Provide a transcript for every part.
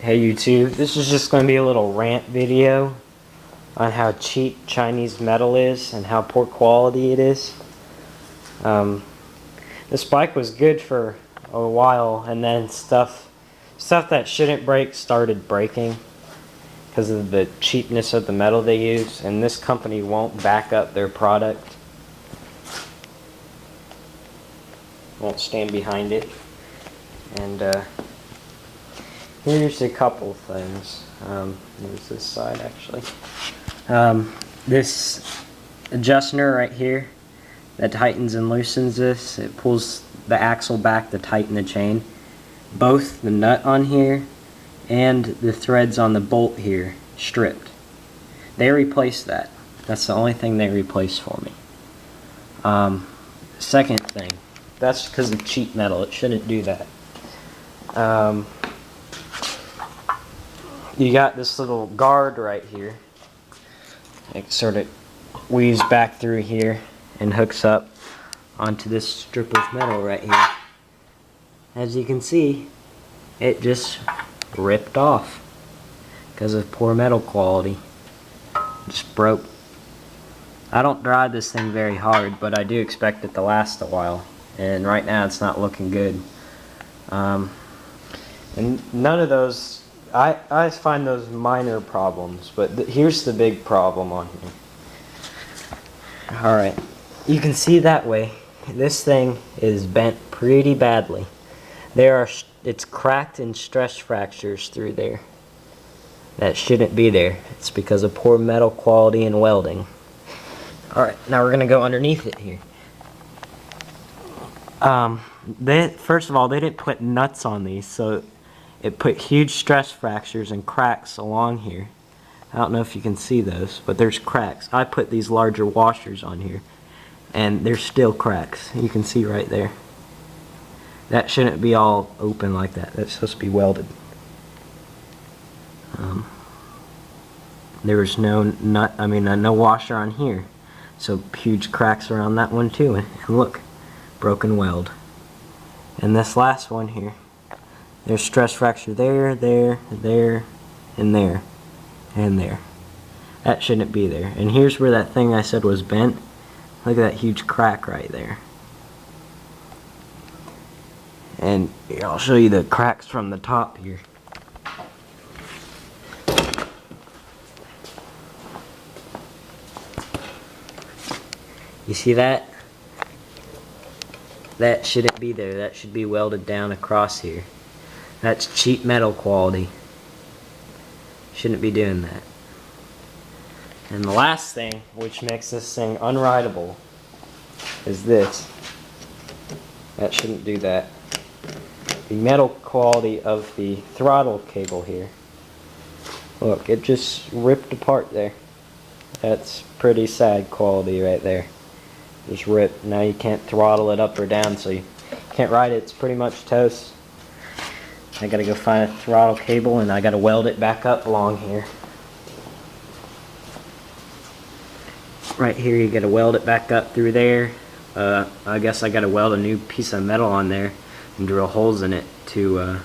Hey YouTube, this is just going to be a little rant video on how cheap Chinese metal is and how poor quality it is. This bike was good for a while, and then stuff that shouldn't break started breaking because of the cheapness of the metal they use, and this company won't back up their product. Won't stand behind it. And here's a couple things. There's this side actually. This adjuster right here that tightens and loosens this. It pulls the axle back to tighten the chain. Both the nut on here and the threads on the bolt here stripped. They replaced that. That's the only thing they replaced for me. Second thing, that's because of cheap metal. It shouldn't do that. You got this little guard right here. It sort of weaves back through here and hooks up onto this strip of metal right here. As you can see, it just ripped off because of poor metal quality. Just broke. I don't drive this thing very hard, but I do expect it to last a while, and right now it's not looking good. And none of those, I find those minor problems, but here's the big problem on here. Alright, you can see that way, this thing is bent pretty badly. It's cracked and stress fractures through there. That shouldn't be there. It's because of poor metal quality and welding. Alright, now we're going to go underneath it here. First of all, they didn't put nuts on these, so it put huge stress fractures and cracks along here. I don't know if you can see those, but there's cracks. I put these larger washers on here, and there's still cracks. You can see right there. That shouldn't be all open like that. That's supposed to be welded. There was no nut, no washer on here. So huge cracks around that one too. And look, broken weld. And this last one here, there's stress fracture there, there, there, and there, and there. That shouldn't be there. And here's where that thing I said was bent. Look at that huge crack right there. And here, I'll show you the cracks from the top here. You see that? That shouldn't be there. That should be welded down across here. That's cheap metal quality. Shouldn't be doing that. And the last thing, which makes this thing unrideable, is this. That shouldn't do that. The metal quality of the throttle cable here. Look, it just ripped apart there. That's pretty sad quality right there. Just ripped. Now you can't throttle it up or down, so you can't ride it. It's pretty much toast. I gotta go find a throttle cable, and I gotta weld it back up along here. Right here, you gotta weld it back up through there. I guess I gotta weld a new piece of metal on there and drill holes in it to,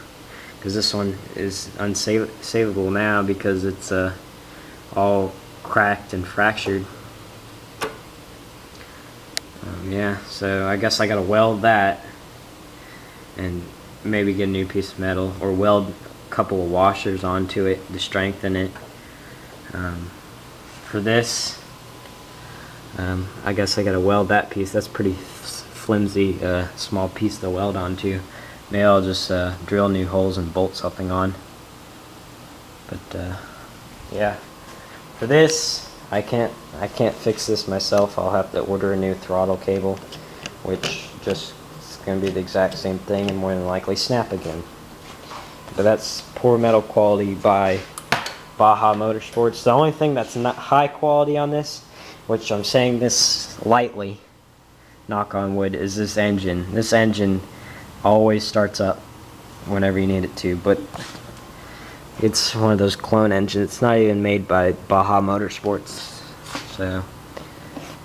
because this one is unsavable now because it's all cracked and fractured. Yeah, so I guess I gotta weld that and maybe get a new piece of metal, or weld a couple of washers onto it to strengthen it. For this, I guess I gotta weld that piece. That's pretty flimsy, small piece to weld onto. Maybe I'll just drill new holes and bolt something on. But yeah, for this, I can't fix this myself. I'll have to order a new throttle cable, which just is going to be the exact same thing and more than likely snap again. But that's poor metal quality by Baja Motorsports. The only thing that's not high quality on this, which I'm saying this lightly, knock on wood, is this engine. This engine always starts up whenever you need it to, but it's one of those clone engines. It's not even made by Baja Motorsports, so,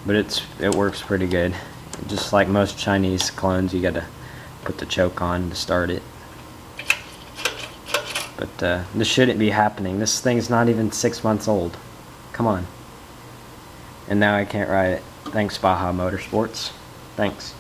but it works pretty good. Just like most Chinese clones, you gotta put the choke on to start it. But this shouldn't be happening. This thing's not even 6 months old. Come on. And now I can't ride it. Thanks, Baja Motorsports. Thanks.